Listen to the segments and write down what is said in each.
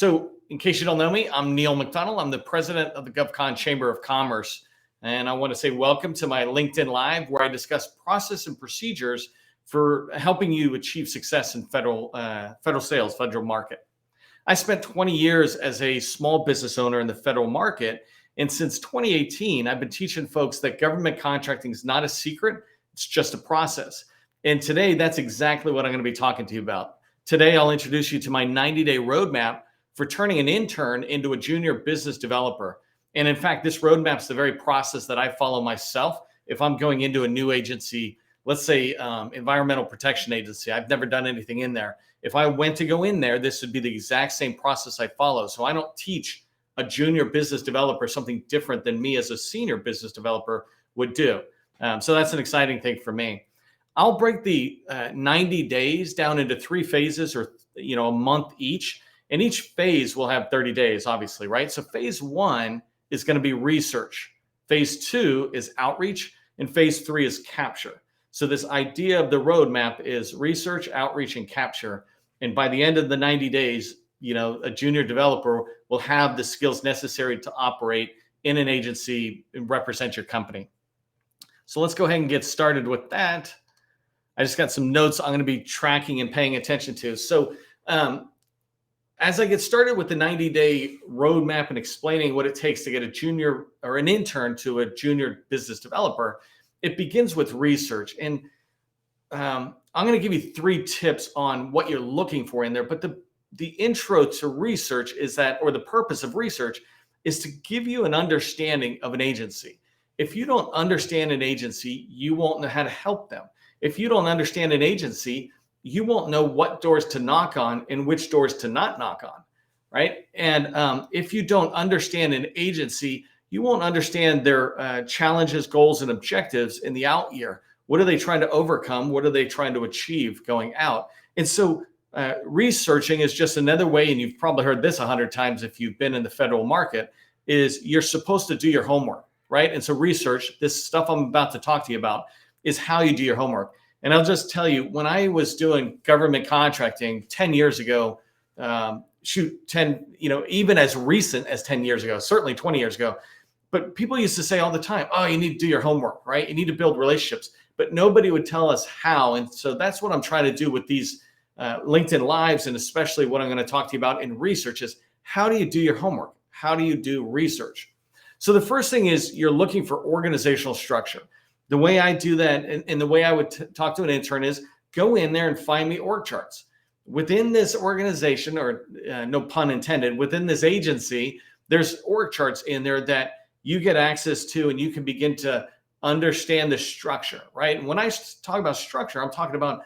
So, in case you don't know me, I'm Neil McDonnell. I'm the president of the GovCon Chamber of Commerce. And I want to say welcome to my LinkedIn Live, where I discuss process and procedures for helping you achieve success in federal sales, federal market. I spent 20 years as a small business owner in the federal market. And since 2018, I've been teaching folks that government contracting is not a secret, it's just a process. And today, that's exactly what I'm going to be talking to you about. Today, I'll introduce you to my 90-day roadmap for turning an intern into a junior business developer. And in fact, this roadmap is the very process that I follow myself if I'm going into a new agency, let's say environmental protection agency. I've never done anything in there. If I went to go in there, this would be the exact same process I follow. So I don't teach a junior business developer something different than me as a senior business developer would do. So that's an exciting thing for me. I'll break the 90 days down into 3 phases, or a month each. And each phase will have 30 days, obviously, right? So phase 1 is going to be research. Phase 2 is outreach. And phase 3 is capture. So this idea of the roadmap is research, outreach, and capture. And by the end of the 90 days, a junior developer will have the skills necessary to operate in an agency and represent your company. So let's go ahead and get started with that. I just got some notes I'm going to be tracking and paying attention to. So as I get started with the 90-day roadmap and explaining what it takes to get a junior or an intern to a junior business developer, it begins with research. And I'm going to give you 3 tips on what you're looking for in there. But the intro to research is that, or the purpose of research is to give you an understanding of an agency. If you don't understand an agency, you won't know how to help them. If you don't understand an agency, you won't know what doors to knock on and which doors to not knock on, right? And if you don't understand an agency, you won't understand their challenges, goals, and objectives in the out year. What are they trying to overcome? What are they trying to achieve going out? And so researching is just another way, and you've probably heard this 100 times if you've been in the federal market, is you're supposed to do your homework, right? And so research, this stuff I'm about to talk to you about, is how you do your homework. And I'll just tell you, when I was doing government contracting 10 years ago, even as recent as 10 years ago, certainly 20 years ago, but people used to say all the time, oh, you need to do your homework, right? You need to build relationships, but nobody would tell us how. And so that's what I'm trying to do with these LinkedIn Lives, and especially what I'm going to talk to you about in research is, how do you do your homework? How do you do research? So the first thing is you're looking for organizational structure. The way I do that, and the way I would talk to an intern, is go in there and find me org charts. Within this organization, or no pun intended, within this agency, there's org charts in there that you get access to, and you can begin to understand the structure, right? And when I talk about structure, I'm talking about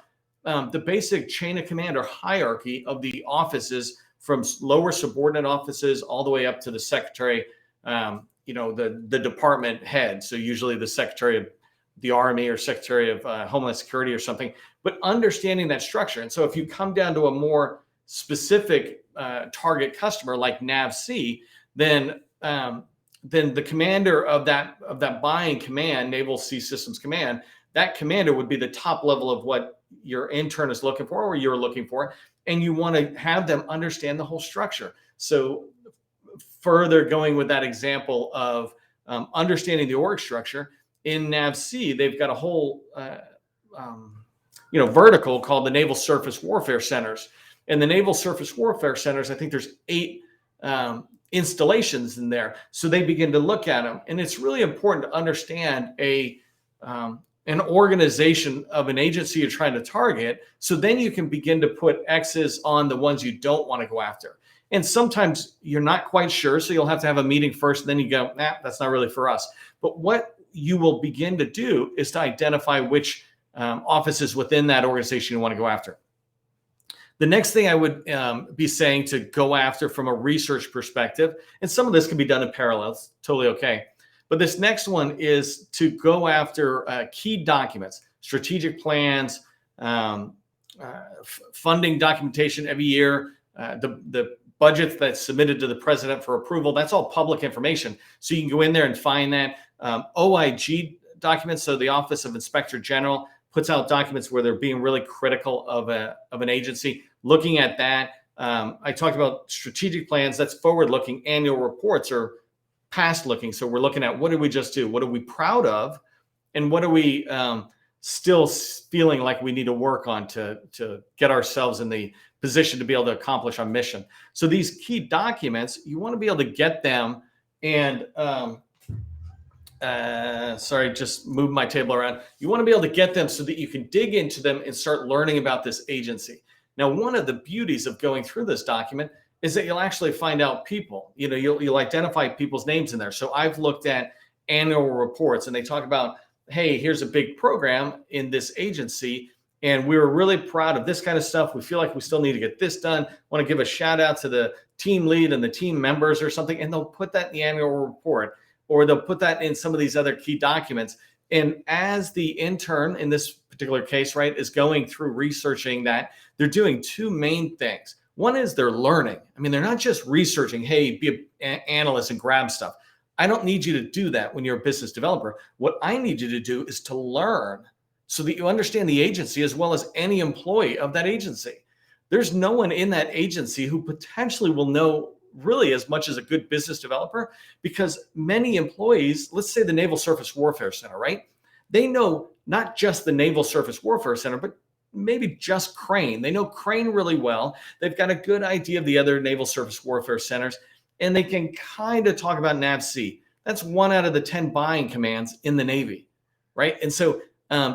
the basic chain of command or hierarchy of the offices, from lower subordinate offices all the way up to the secretary, the department head. So usually the secretary of the Army or Secretary of Homeland Security or something, but understanding that structure. And so if you come down to a more specific target customer like NAVC, then the commander of that buying command, Naval Sea Systems Command, that commander would be the top level of what your intern is looking for, or you're looking for, and you want to have them understand the whole structure. So further going with that example of understanding the org structure, in NAVC, they've got a whole vertical called the Naval Surface Warfare Centers. And the Naval Surface Warfare Centers, I think there's 8 installations in there. So they begin to look at them. And it's really important to understand an organization of an agency you're trying to target. So then you can begin to put X's on the ones you don't want to go after. And sometimes you're not quite sure. So you'll have to have a meeting first. And then you go, that's not really for us. But what you will begin to do is to identify which offices within that organization you want to go after. The next thing I would be saying to go after from a research perspective, and some of this can be done in parallel, it's totally okay. But this next one is to go after key documents, strategic plans, funding documentation every year, the budget that's submitted to the president for approval. That's all public information. So you can go in there and find that. OIG documents, so the Office of Inspector General puts out documents where they're being really critical of an agency. Looking at that, I talked about strategic plans. That's forward looking. Annual reports are past looking. So we're looking at what did we just do? What are we proud of? And what are we still feeling like we need to work on to get ourselves in the position to be able to accomplish our mission? So these key documents, you want to be able to get them and sorry, just move my table around. You want to be able to get them so that you can dig into them and start learning about this agency. Now, one of the beauties of going through this document is that you'll actually find out people. You'll identify people's names in there. So I've looked at annual reports, and they talk about, hey, here's a big program in this agency, and we were really proud of this kind of stuff. We feel like we still need to get this done. Want to give a shout out to the team lead and the team members or something, and they'll put that in the annual report, or they'll put that in some of these other key documents. And as the intern in this particular case, right, is going through researching that, they're doing two main things. One is they're learning. I mean, they're not just researching, hey, be an analyst and grab stuff. I don't need you to do that when you're a business developer. What I need you to do is to learn so that you understand the agency as well as any employee of that agency. There's no one in that agency who potentially will know really as much as a good business developer, because many employees, let's say the Naval Surface Warfare Center, right? They know not just the Naval Surface Warfare Center, but maybe just Crane. They know Crane really well. They've got a good idea of the other Naval Surface Warfare Centers, and they can kind of talk about NAVSEA. That's 1 out of the 10 buying commands in the Navy, right? And so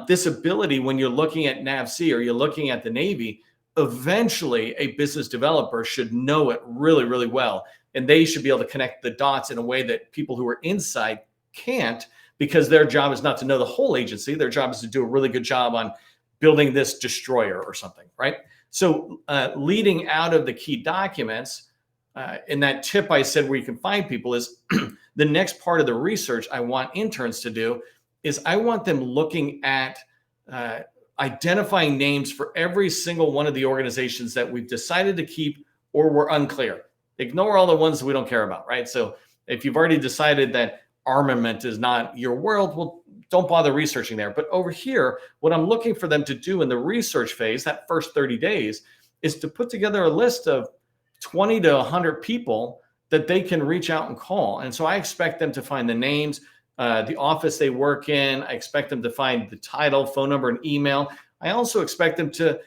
this ability, when you're looking at NAVSEA or you're looking at the Navy, eventually a business developer should know it really, really well. And they should be able to connect the dots in a way that people who are inside can't, because their job is not to know the whole agency. Their job is to do a really good job on building this destroyer or something, right? So leading out of the key documents, in that tip I said where you can find people is the next part of the research I want interns to do is I want them looking at identifying names for every single one of the organizations that we've decided to keep or we're unclear. Ignore all the ones that we don't care about, right? So if you've already decided that armament is not your world, well, don't bother researching there. But over here, what I'm looking for them to do in the research phase, that first 30 days, is to put together a list of 20 to 100 people that they can reach out and call. And so I expect them to find the names, the office they work in. I expect them to find the title, phone number, and email. I also expect them to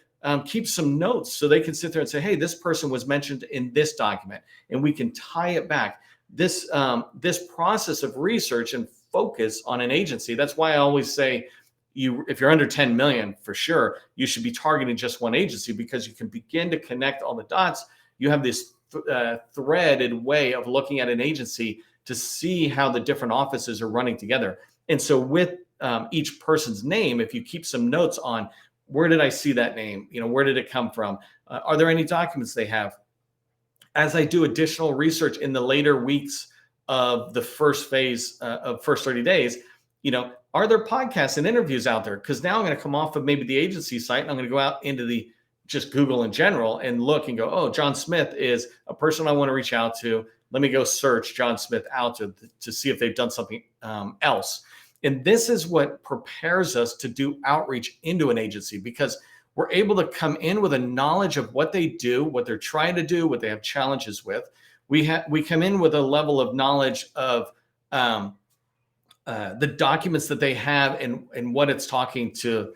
keep some notes so they can sit there and say, hey, this person was mentioned in this document, and we can tie it back. This process of research and focus on an agency. That's why I always say, if you're under 10 million, for sure, you should be targeting just one agency, because you can begin to connect all the dots. You have this threaded way of looking at an agency to see how the different offices are running together. And so with each person's name, if you keep some notes on, where did I see that name? Where did it come from? Are there any documents they have? As I do additional research in the later weeks of the first phase of first 30 days, are there podcasts and interviews out there? Because now I'm going to come off of maybe the agency site and I'm going to go out into the just Google in general and look and go, oh, John Smith is a person I want to reach out to. Let me go search John Smith out to see if they've done something else. And this is what prepares us to do outreach into an agency, because we're able to come in with a knowledge of what they do, what they're trying to do, what they have challenges with. We come in with a level of knowledge of the documents that they have and what it's talking to,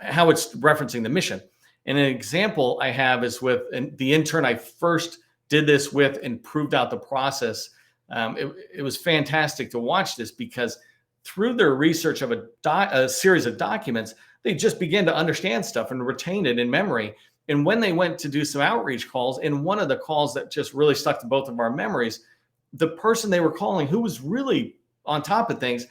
how it's referencing the mission. And an example I have is with the intern I first did this with and proved out the process. It was fantastic to watch this, because through their research of a series of documents, they just began to understand stuff and retain it in memory. And when they went to do some outreach calls, and one of the calls that just really stuck to both of our memories, the person they were calling, who was really on top of things,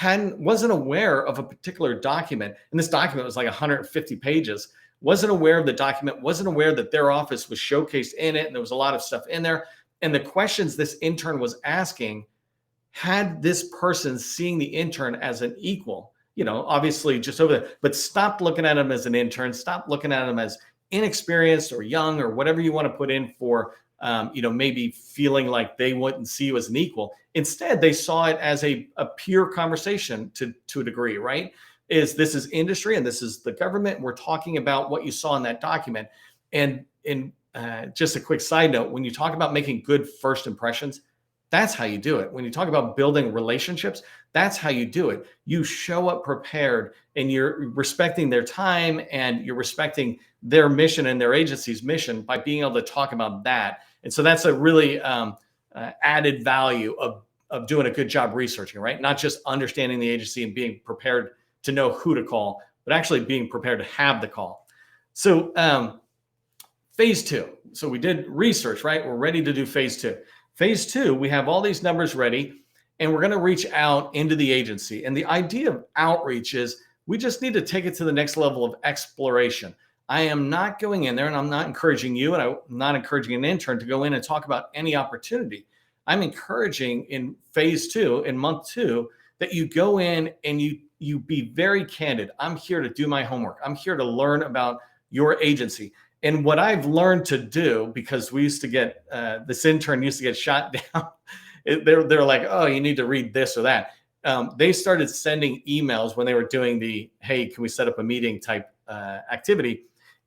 wasn't aware of a particular document. And this document was like 150 pages. Wasn't aware of the document, wasn't aware that their office was showcased in it, and there was a lot of stuff in there. And the questions this intern was asking had this person seeing the intern as an equal, obviously just over there, but stopped looking at him as an intern, stopped looking at him as inexperienced or young or whatever you want to put in for, maybe feeling like they wouldn't see you as an equal. Instead, they saw it as a peer conversation to a degree, right? This is industry and this is the government. We're talking about what you saw in that document. And just a quick side note, when you talk about making good first impressions, that's how you do it. When you talk about building relationships, that's how you do it. You show up prepared and you're respecting their time and you're respecting their mission and their agency's mission by being able to talk about that. And so that's a really added value of doing a good job researching, right? Not just understanding the agency and being prepared to know who to call, but actually being prepared to have the call. So phase two. So we did research, right? We're ready to do phase two. Phase two, we have all these numbers ready and we're going to reach out into the agency. And the idea of outreach is we just need to take it to the next level of exploration. I am not going in there and I'm not encouraging you and I'm not encouraging an intern to go in and talk about any opportunity. I'm encouraging in phase two, in month two, that you go in and you be very candid. I'm here to do my homework. I'm here to learn about your agency. And what I've learned to do, because we used to get, this intern used to get shot down. They're like, oh, you need to read this or that. They started sending emails when they were doing the, hey, can we set up a meeting type activity.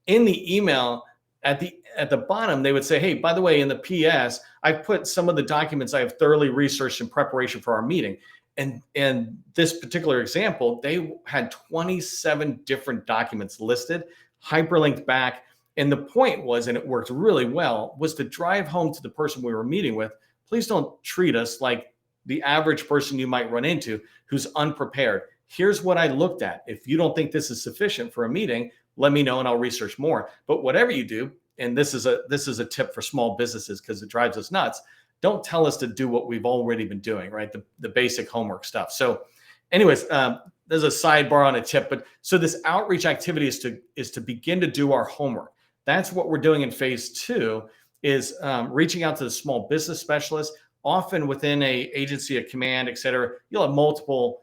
In the email, at the bottom, they would say, hey, by the way, in the PS, I've put some of the documents I have thoroughly researched in preparation for our meeting. And this particular example, they had 27 different documents listed, hyperlinked back. And the point was, and it worked really well, was to drive home to the person we were meeting with, please don't treat us like the average person you might run into who's unprepared. Here's what I looked at. If you don't think this is sufficient for a meeting, let me know and I'll research more. But whatever you do, and this is a tip for small businesses because it drives us nuts, don't tell us to do what we've already been doing, right? The basic homework stuff. So anyways, there's a sidebar on a tip, but so this outreach activity is to begin to do our homework. That's what we're doing in phase two, is reaching out to the small business specialists. Often within a agency, a command, et cetera, you'll have multiple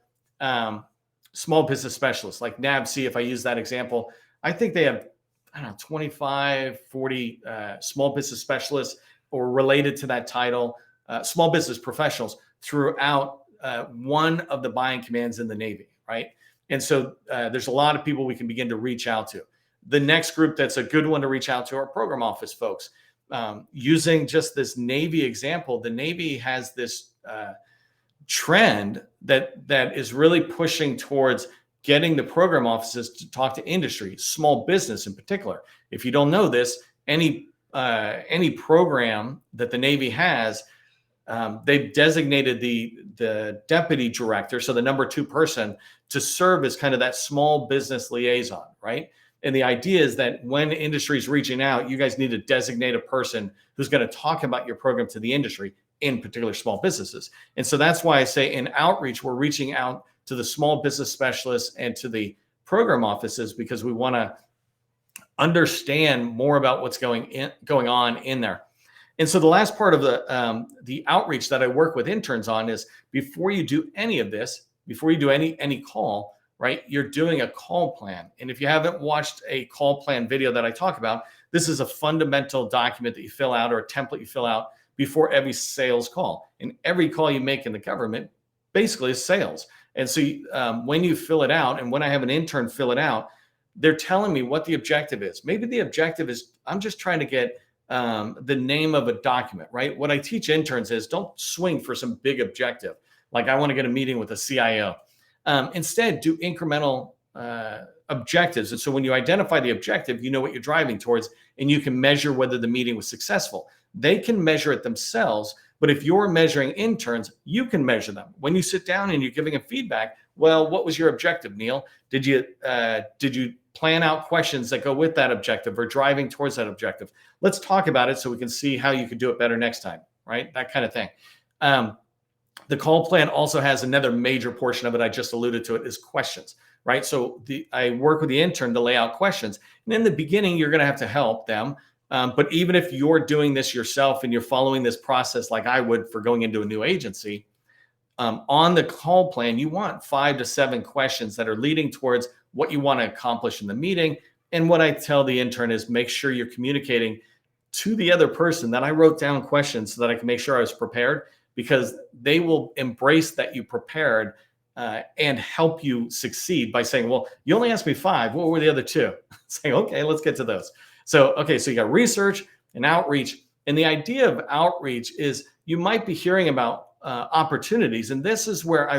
small business specialists, like NABC, if I use that example. I think they have, 25, 40 small business specialists or related to that title, small business professionals throughout one of the buying commands in the Navy, right? And so there's a lot of people we can begin to reach out to. The next group that's a good one to reach out to are program office folks. Using just this Navy example, the Navy has this trend that is really pushing towards getting the program offices to talk to industry, small business in particular. If you don't know this, any program that the Navy has, they've designated the deputy director, so the number two person, to serve as kind of that small business liaison, right? And the idea is that when industry is reaching out, you guys need to designate a person who's going to talk about your program to the industry, in particular small businesses. And so that's why I say in outreach, we're reaching out to the small business specialists and to the program offices because we want to understand more about what's going on in there. And so the last part of the outreach that I work with interns on is before you do any of this, before you do any call, right, you're doing a call plan. And if you haven't watched a call plan video that I talk about, this is a fundamental document that you fill out or a template you fill out before every sales call. And every call you make in the government basically is sales. And so when you fill it out, and when I have an intern fill it out, they're telling me what the objective is. Maybe the objective is, I'm just trying to get the name of a document, right? What I teach interns is don't swing for some big objective. Like I want to get a meeting with a CIO. Instead, do incremental objectives. And so when you identify the objective, you know what you're driving towards, and you can measure whether the meeting was successful. They can measure it themselves, but if you're measuring interns, you can measure them. When you sit down and you're giving a feedback, well, what was your objective, Neil? Did you plan out questions that go with that objective or driving towards that objective? Let's talk about it so we can see how you could do it better next time, right? That kind of thing. The call plan also has another major portion of it. I just alluded to it, is questions, right? So I work with the intern to lay out questions. And in the beginning, you're going to have to help them. But even if you're doing this yourself and you're following this process like I would for going into a new agency, on the call plan, you want 5 to 7 questions that are leading towards what you want to accomplish in the meeting. And what I tell the intern is make sure you're communicating to the other person that I wrote down questions so that I can make sure I was prepared, because they will embrace that you prepared and help you succeed by saying, well, you only asked me 5. What were the other 2? Saying, okay, let's get to those. So you got research, and outreach. And the idea of outreach is you might be hearing about opportunities. And this is where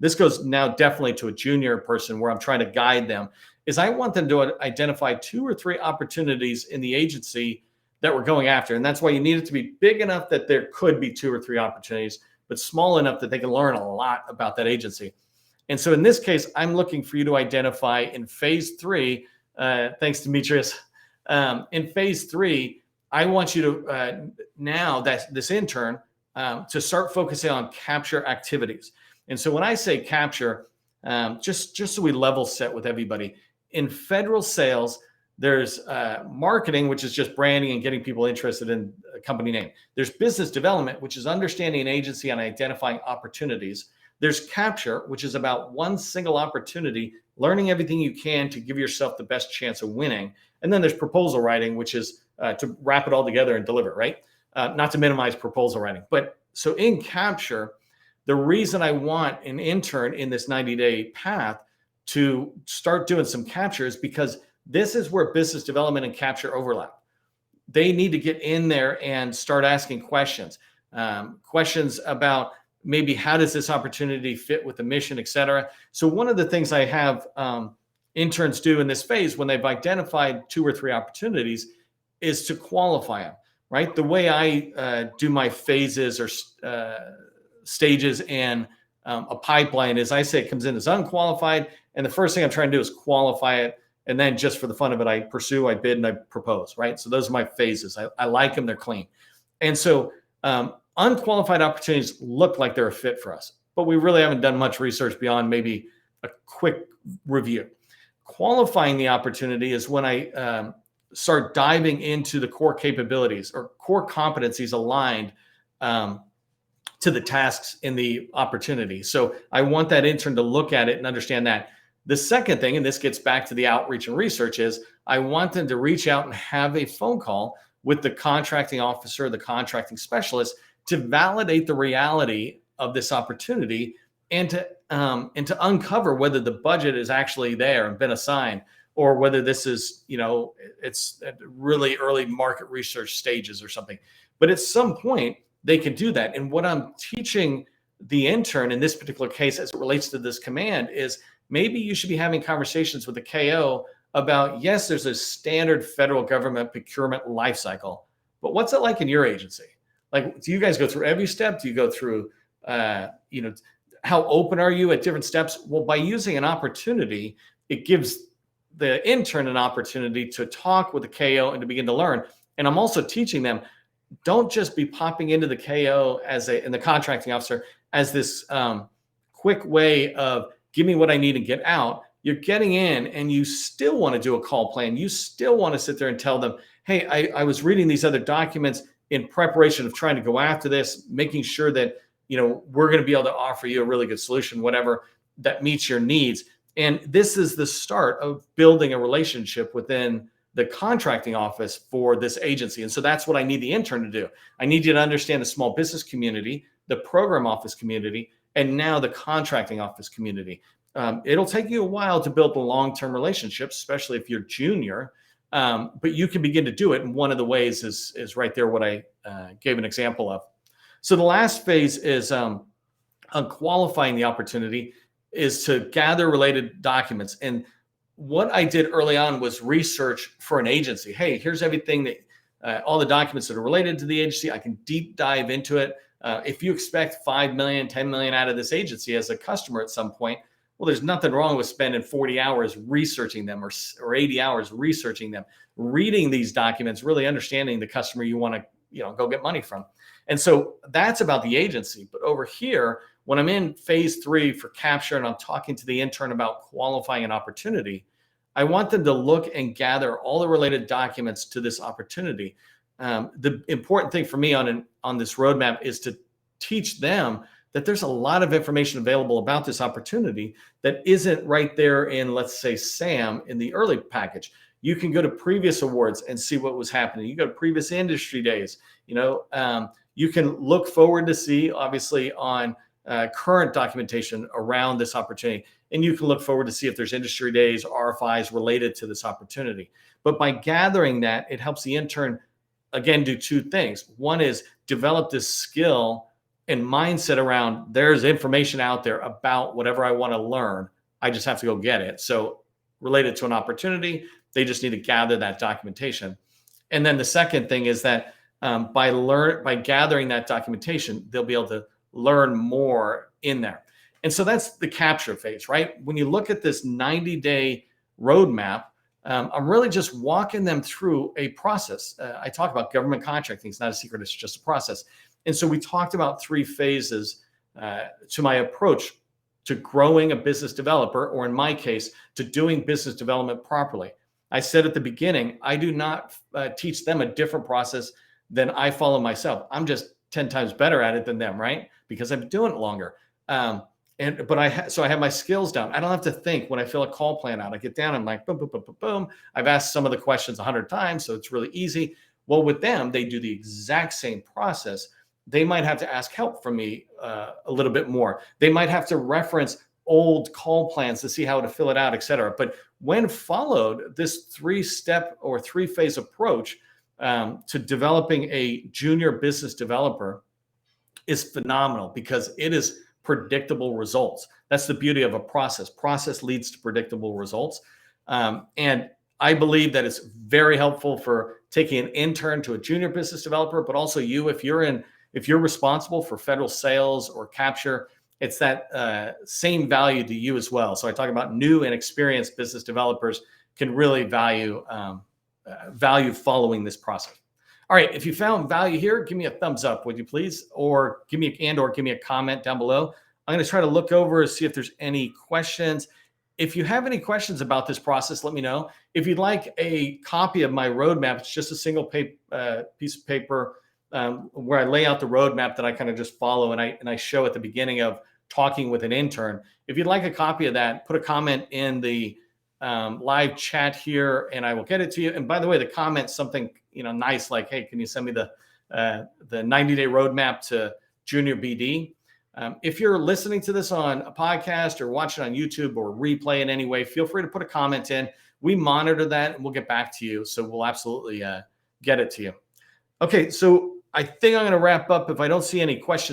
this goes now definitely to a junior person where I'm trying to guide them, is I want them to identify 2 or 3 opportunities in the agency that we're going after. And that's why you need it to be big enough that there could be 2 or 3 opportunities, but small enough that they can learn a lot about that agency. And so in this case, I'm looking for you to identify in phase 3, thanks Demetrius, in phase 3, I want you to, now that this intern, to start focusing on capture activities. And so when I say capture, just so we level set with everybody, in federal sales, there's marketing, which is just branding and getting people interested in a company name. There's business development, which is understanding an agency and identifying opportunities. There's capture, which is about one single opportunity, learning everything you can to give yourself the best chance of winning. And then there's proposal writing, which is to wrap it all together and deliver, right? Not to minimize proposal writing. But so in capture, the reason I want an intern in this 90-day path to start doing some capture is because this is where business development and capture overlap. They need to get in there and start asking questions, questions about maybe how does this opportunity fit with the mission, et cetera. So one of the things I have interns do in this phase when they've identified 2 or 3 opportunities is to qualify them, right? The way I do my phases or stages in a pipeline is I say it comes in as unqualified, and the first thing I'm trying to do is qualify it. And then just for the fun of it, I pursue, I bid, and I propose, right? So those are my phases. I like them, they're clean. And so unqualified opportunities look like they're a fit for us, but we really haven't done much research beyond maybe a quick review. Qualifying the opportunity is when I start diving into the core capabilities or core competencies aligned to the tasks in the opportunity. So I want that intern to look at it and understand that. The second thing, and this gets back to the outreach and research, is I want them to reach out and have a phone call with the contracting officer, the contracting specialist, to validate the reality of this opportunity and to uncover whether the budget is actually there and been assigned, or whether this is, it's at really early market research stages or something. But at some point, they can do that. And what I'm teaching the intern in this particular case as it relates to this command is maybe you should be having conversations with the KO about, yes, there's a standard federal government procurement life cycle, but what's it like in your agency? Like, do you guys go through every step? Do you go through, how open are you at different steps? Well, by using an opportunity, it gives the intern an opportunity to talk with the KO and to begin to learn. And I'm also teaching them, don't just be popping into the KO and the contracting officer as this quick way of give me what I need and get out. You're getting in and you still want to do a call plan. You still want to sit there and tell them, hey, I was reading these other documents in preparation of trying to go after this, making sure that, we're going to be able to offer you a really good solution, whatever that meets your needs. And this is the start of building a relationship within the contracting office for this agency. And so that's what I need the intern to do. I need you to understand the small business community, the program office community, and now the contracting office community. It'll take you a while to build a long-term relationship, especially if you're junior, but you can begin to do it. And one of the ways is right there, what I gave an example of. So the last phase is on qualifying the opportunity is to gather related documents. And what I did early on was research for an agency. Hey, here's everything that all the documents that are related to the agency. I can deep dive into it. If you expect 5 million, 10 million out of this agency as a customer at some point, well, there's nothing wrong with spending 40 hours researching them or 80 hours researching them, reading these documents, really understanding the customer you want to go get money from. And so that's about the agency. But over here, when I'm in phase 3 for capture and I'm talking to the intern about qualifying an opportunity, I want them to look and gather all the related documents to this opportunity. The important thing for me on this roadmap is to teach them that there's a lot of information available about this opportunity that isn't right there in, let's say, SAM in the early package. You can go to previous awards and see what was happening. You go to previous industry days. You can look forward to see, obviously, on current documentation around this opportunity. And you can look forward to see if there's industry days, RFIs related to this opportunity. But by gathering that, it helps the intern again, do two things. One is develop this skill and mindset around there's information out there about whatever I want to learn. I just have to go get it. So related to an opportunity, they just need to gather that documentation. And then the second thing is that by gathering that documentation, they'll be able to learn more in there. And so that's the capture phase, right? When you look at this 90-day roadmap, I'm really just walking them through a process. I talk about government contracting. It's not a secret. It's just a process. And so we talked about three phases to my approach to growing a business developer, or in my case, to doing business development properly. I said at the beginning, I do not teach them a different process than I follow myself. I'm just 10 times better at it than them, right? Because I've been doing it longer. So I have my skills down. I don't have to think when I fill a call plan out. I get down, I'm like, boom, boom, boom, boom, boom. I've asked some of the questions 100 times, so it's really easy. Well, with them, they do the exact same process. They might have to ask help from me a little bit more. They might have to reference old call plans to see how to fill it out, et cetera. But when followed, this three-step or three-phase approach to developing a junior business developer is phenomenal because it is predictable results. That's the beauty of a process. Process leads to predictable results. And I believe that it's very helpful for taking an intern to a junior business developer, but also you, if you're responsible for federal sales or capture, it's that same value to you as well. So I talk about new and experienced business developers can really value following this process. All right, if you found value here, give me a thumbs up, would you please? Or give me a comment down below. I'm going to try to look over and see if there's any questions. If you have any questions about this process, let me know. If you'd like a copy of my roadmap, it's just a single piece of paper where I lay out the roadmap that I kind of just follow and I show at the beginning of talking with an intern. If you'd like a copy of that, put a comment in the live chat here and I will get it to you. And by the way, the comment something nice like, hey, can you send me the 90-day roadmap to junior BD? If you're listening to this on a podcast or watching on YouTube or replay in any way, feel free to put a comment in. We monitor that and we'll get back to you. So we'll absolutely get it to you. Okay, so I think I'm going to wrap up. If I don't see any questions